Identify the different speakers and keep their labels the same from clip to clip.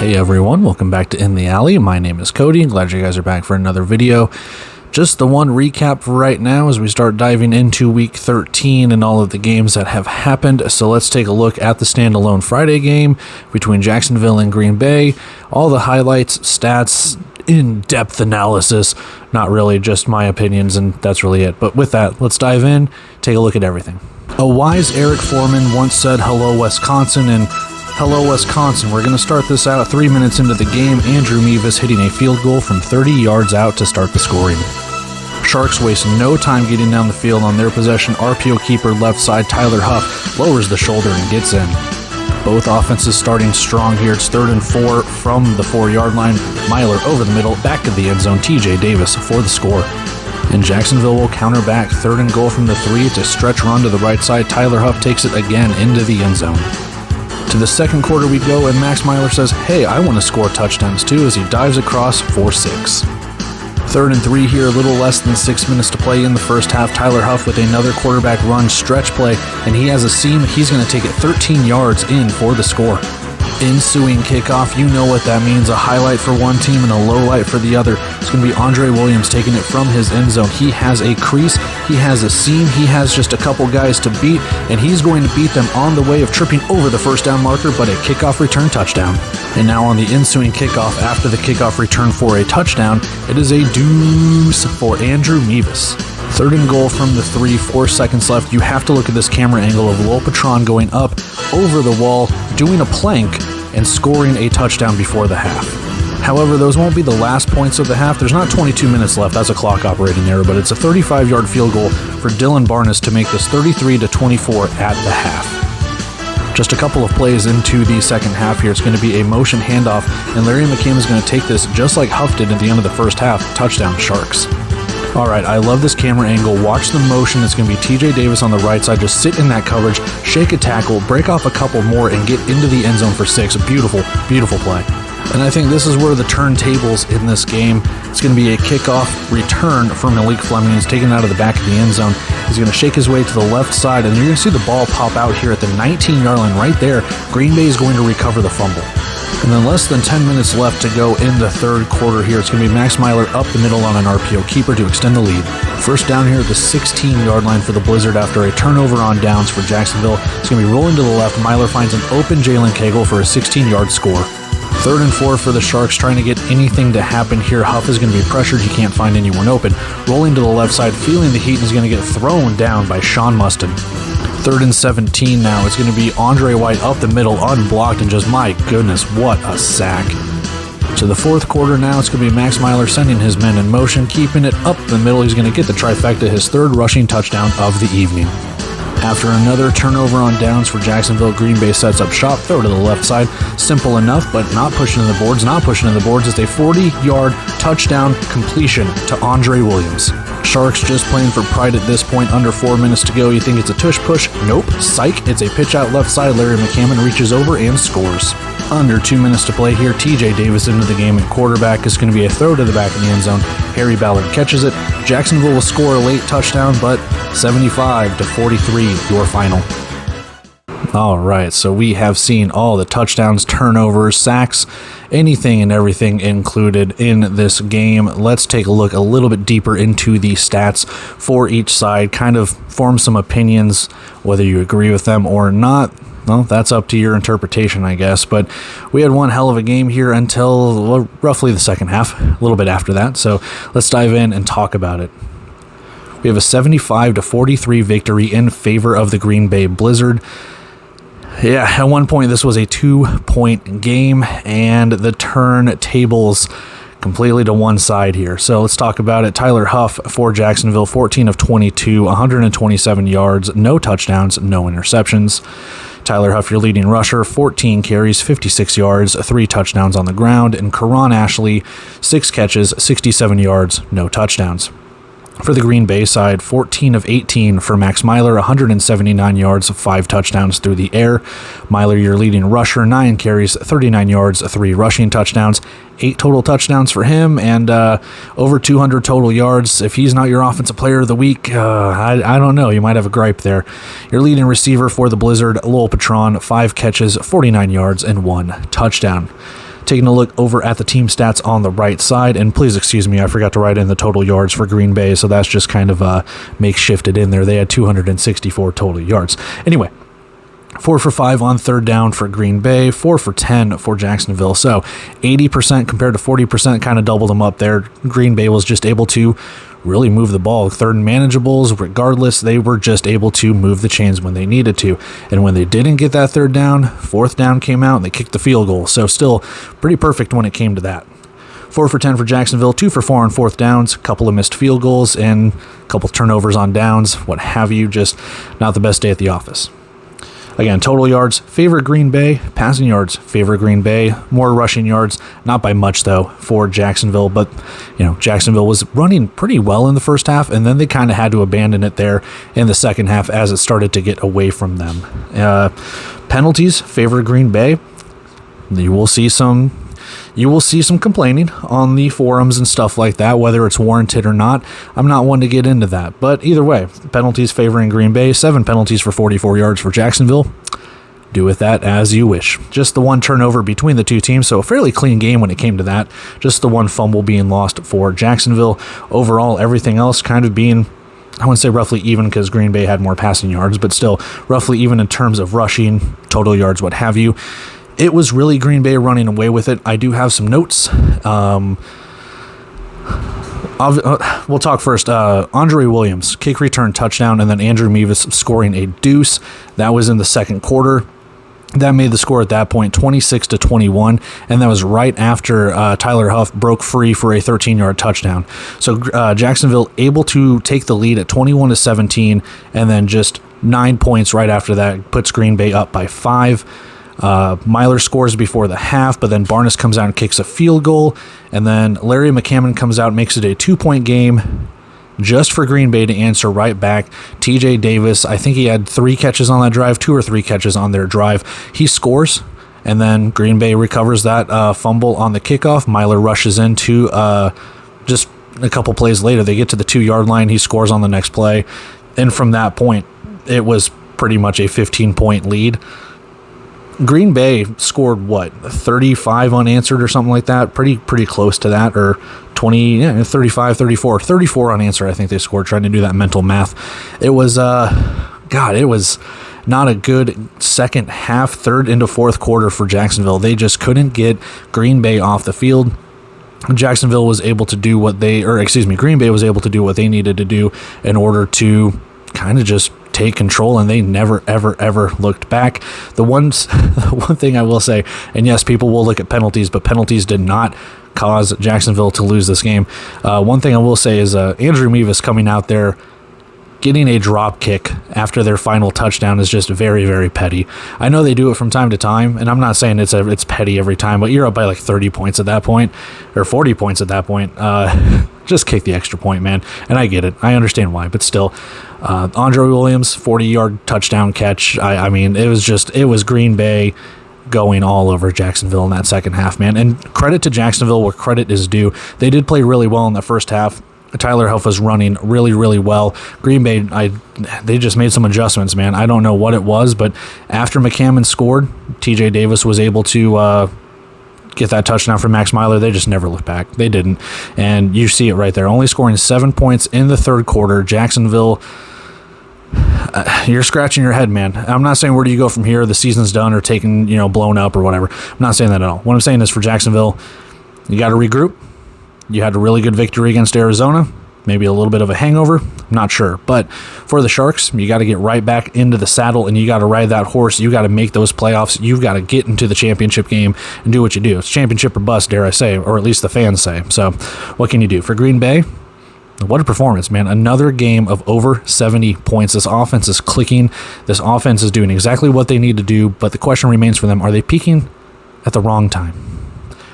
Speaker 1: Hey everyone, welcome back to In the Alley. My name is Cody. Glad you guys are back for another video. Just the one recap for right now as we start diving into week 13 and all of the games that have happened. So let's take a look at the standalone Friday game between Jacksonville and Green Bay. All the highlights, stats, in-depth analysis. Not really, just my opinions, and that's really it. But with that, let's dive in, take a look at everything. A wise Eric Foreman once said, "Hello, Wisconsin," and hello, Wisconsin. We're going to start this out 3 minutes into the game. Andrew Mevis hitting a field goal from 30 yards out to start the scoring. Sharks waste no time getting down the field on their possession. RPO keeper left side Tyler Huff lowers the shoulder and gets in. Both offenses starting strong here. It's 3rd and 4 from the 4-yard line. Myler over the middle, back to the end zone. TJ Davis for the score. And Jacksonville will counter back. 3rd and goal from the 3. It's a stretch run to the right side. Tyler Huff takes it again into the end zone. To the second quarter we go, and Max Myler says, "Hey, I want to score touchdowns too," as he dives across for 6. 3rd and 3 here, a little less than 6 minutes to play in the first half. Tyler Huff with another quarterback run stretch play, and he has a seam. He's going to take it 13 yards in for the score. Ensuing kickoff, you know what that means. A highlight for one team and a low light for the other. It's going to be Andre Williams taking it from his end zone. He has a crease, he has a seam, he has just a couple guys to beat, and he's going to beat them on the way of tripping over the first down marker, but a kickoff return touchdown. And now on the ensuing kickoff, after the kickoff return for a touchdown, it is a deuce for Andrew Mevis. 3rd and goal from the 3, 4 seconds left. You have to look at this camera angle of Lil Patron going up over the wall, doing a plank, and scoring a touchdown before the half. However, those won't be the last points of the half. There's not 22 minutes left. That's a clock operating error, but it's a 35-yard field goal for Dylan Barnes to make this 33-24 at the half. Just a couple of plays into the second half here. It's going to be a motion handoff, and Larry McCammon is going to take this just like Huff did at the end of the first half. Touchdown, Sharks. All right, I love this camera angle. Watch the motion. It's going to be TJ Davis on the right side. Just sit in that coverage, shake a tackle, break off a couple more, and get into the end zone for 6. A beautiful, beautiful play. And I think this is where the turntables in this game. It's going to be a kickoff return for Malik Fleming. He's taken out of the back of the end zone. He's going to shake his way to the left side, and you're going to see the ball pop out here at the 19-yard line right there. Green Bay is going to recover the fumble. And then less than 10 minutes left to go in the third quarter here. It's going to be Max Myler up the middle on an RPO keeper to extend the lead. First down here at the 16-yard line for the Blizzard after a turnover on downs for Jacksonville. It's going to be rolling to the left. Myler finds an open Jalen Cagle for a 16-yard score. 3rd and 4 for the Sharks, trying to get anything to happen here. Huff is going to be pressured. He can't find anyone open. Rolling to the left side, feeling the heat, and is going to get thrown down by Sean Mustin. 3rd and 17 now. It's going to be Andre White up the middle, unblocked, and just, my goodness, what a sack. To the fourth quarter now, it's going to be Max Myler sending his men in motion, keeping it up the middle. He's going to get the trifecta, his 3rd rushing touchdown of the evening. After another turnover on downs for Jacksonville, Green Bay sets up shop, throw to the left side. Simple enough, but not pushing in the boards. It's a 40-yard touchdown completion to Andre Williams. Sharks just playing for pride at this point, under 4 minutes to go. You think it's a tush push? Nope. Psych. It's a pitch out left side. Larry McCammon reaches over and scores. Under 2 minutes to play here. TJ Davis into the game at quarterback. Is going to be a throw to the back of the end zone. Harry Ballard catches it. Jacksonville will score a late touchdown, but 75-43, your final. All right, so we have seen all the touchdowns, turnovers, sacks, anything and everything included in this game. Let's take a look a little bit deeper into the stats for each side, kind of form some opinions, whether you agree with them or not. Well, that's up to your interpretation, I guess. But we had one hell of a game here until roughly the second half, a little bit after that. So let's dive in and talk about it. We have a 75-43 victory in favor of the Green Bay Blizzard. Yeah, at one point this was a 2-point game, and the turntables completely to one side here. So let's talk about it. Tyler Huff for Jacksonville, 14 of 22, 127 yards, no touchdowns, no interceptions. Tyler Huff, your leading rusher, 14 carries, 56 yards, 3 touchdowns on the ground. And Karan Ashley, 6 catches, 67 yards, no touchdowns. For the Green Bay side, 14 of 18 for Max Myler, 179 yards, 5 touchdowns through the air. Myler, your leading rusher, 9 carries, 39 yards, 3 rushing touchdowns, 8 total touchdowns for him, and over 200 total yards. If he's not your offensive player of the week, I don't know. You might have a gripe there. Your leading receiver for the Blizzard, Lil Patron, 5 catches, 49 yards, and 1 touchdown. Taking a look over at the team stats on the right side, and please excuse me, I forgot to write in the total yards for Green Bay, so that's just kind of makeshifted in there. They had 264 total yards. Anyway, 4 for 5 on third down for Green Bay, 4 for 10 for Jacksonville. So 80% compared to 40%, kind of doubled them up there. Green Bay was just able to really move the ball. Third and manageables, regardless, they were just able to move the chains when they needed to. And when they didn't get that third down, fourth down came out and they kicked the field goal. So still pretty perfect when it came to that. 4 for 10 for Jacksonville, 2 for 4 on fourth downs, a couple of missed field goals, and a couple turnovers on downs, what have you. Just not the best day at the office. Again, total yards, favor Green Bay. Passing yards, favor Green Bay. More rushing yards, not by much, though, for Jacksonville. But, Jacksonville was running pretty well in the first half, and then they kind of had to abandon it there in the second half as it started to get away from them. Penalties, favor Green Bay. You will see some complaining on the forums and stuff like that, whether it's warranted or not. I'm not one to get into that. But either way, penalties favoring Green Bay, 7 penalties for 44 yards for Jacksonville. Do with that as you wish. Just the one turnover between the two teams, so a fairly clean game when it came to that. Just the one fumble being lost for Jacksonville. Overall, everything else kind of being, I wouldn't say roughly even because Green Bay had more passing yards, but still roughly even in terms of rushing, total yards, what have you. It was really Green Bay running away with it. I do have some notes. We'll talk first. Andre Williams, kick return touchdown, and then Andrew Mevis scoring a deuce. That was in the second quarter. That made the score at that point 26-21, and that was right after Tyler Huff broke free for a 13-yard touchdown. So Jacksonville able to take the lead at 21-17, and then just 9 points right after that puts Green Bay up by 5. Myler scores before the half, but then Barnes comes out and kicks a field goal, and then Larry McCammon comes out and makes it a 2-point game just for Green Bay to answer right back. TJ Davis, I think he had 3 catches on that drive, 2 or 3 catches on their drive. He scores, and then Green Bay recovers that fumble on the kickoff. Myler rushes into just a couple plays later. They get to the 2-yard line. He scores on the next play, and from that point, it was pretty much a 15-point lead. Green Bay scored 35 unanswered or something like that, pretty close to that, or 35, 34 unanswered. I think they scored, trying to do that mental math. It was it was not a good second half, third into fourth quarter for Jacksonville. They just couldn't get Green Bay off the field. Jacksonville was able to do Green Bay was able to do what they needed to do in order to kind of just take control, and they never, ever looked back. The one thing I will say, and yes, people will look at penalties, but penalties did not cause Jacksonville to lose this game. One thing I will say is Andrew Mevis coming out there, getting a drop kick after their final touchdown is just very, very petty. I know they do it from time to time, and I'm not saying it's petty every time, but you're up by like 30 points at that point, or 40 points at that point. Just kick the extra point, man. And I get it. I understand why, but still. Andre Williams, 40-yard touchdown catch. I mean, it was Green Bay going all over Jacksonville in that second half, man. And credit to Jacksonville where credit is due. They did play really well in the first half. Tyler Huff was running really, really well. Green Bay, they just made some adjustments, man. I don't know what it was, but after McCammon scored, TJ Davis was able to get that touchdown from Max Myler. They just never looked back. They didn't. And you see it right there. Only scoring 7 points in the third quarter. Jacksonville, you're scratching your head, man. I'm not saying where do you go from here, the season's done or taken, blown up or whatever. I'm not saying that at all. What I'm saying is for Jacksonville, you got to regroup. You had a really good victory against Arizona. Maybe a little bit of a hangover. I'm not sure. But for the Sharks, you got to get right back into the saddle and you got to ride that horse. You got to make those playoffs. You've got to get into the championship game and do what you do. It's championship or bust, dare I say, or at least the fans say. So what can you do? For Green Bay, what a performance, man. Another game of over 70 points. This offense is clicking. This offense is doing exactly what they need to do. But the question remains for them, are they peaking at the wrong time?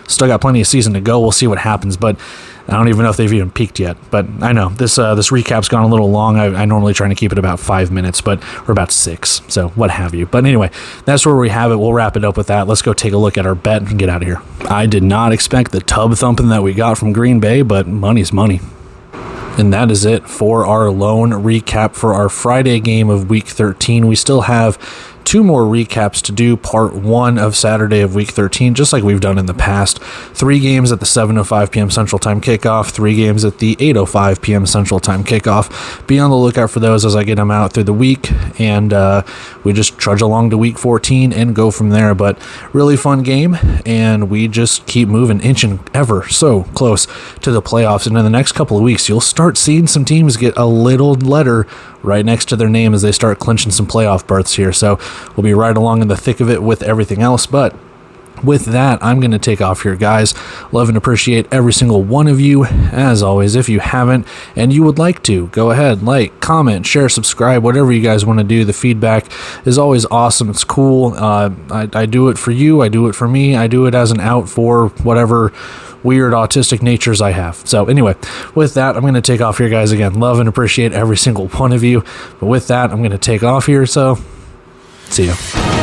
Speaker 1: Still got plenty of season to go. We'll see what happens, but I don't even know if they've even peaked yet. But I know this recap's gone a little long. I normally try to keep it about 5 minutes, or about 6, so what have you. But anyway, that's where we have it. We'll wrap it up with that. Let's go take a look at our bet and get out of here. I did not expect the tub thumping that we got from Green Bay, but money's money. And that is it for our lone recap for our Friday game of Week 13. We still have 2 more recaps to do. Part 1 of Saturday of week 13, just like we've done in the past. 3 games at the 7:05 p.m. Central Time kickoff, 3 games at the 8:05 p.m. Central Time kickoff. Be on the lookout for those as I get them out through the week, and we just trudge along to week 14 and go from there. But really fun game, and we just keep moving, inching ever so close to the playoffs. And in the next couple of weeks, you'll start seeing some teams get a little letter right next to their name as they start clinching some playoff berths here. So we'll be right along in the thick of it with everything else. But with that, I'm going to take off here, guys. Love and appreciate every single one of you. As always, if you haven't and you would like to, go ahead, like, comment, share, subscribe, whatever you guys want to do. The feedback is always awesome. It's cool. I do it for you. I do it for me. I do it as an out for whatever weird autistic natures I have. So anyway, with that, I'm going to take off here, guys. Again, love and appreciate every single one of you. But with that, I'm going to take off here. So see you.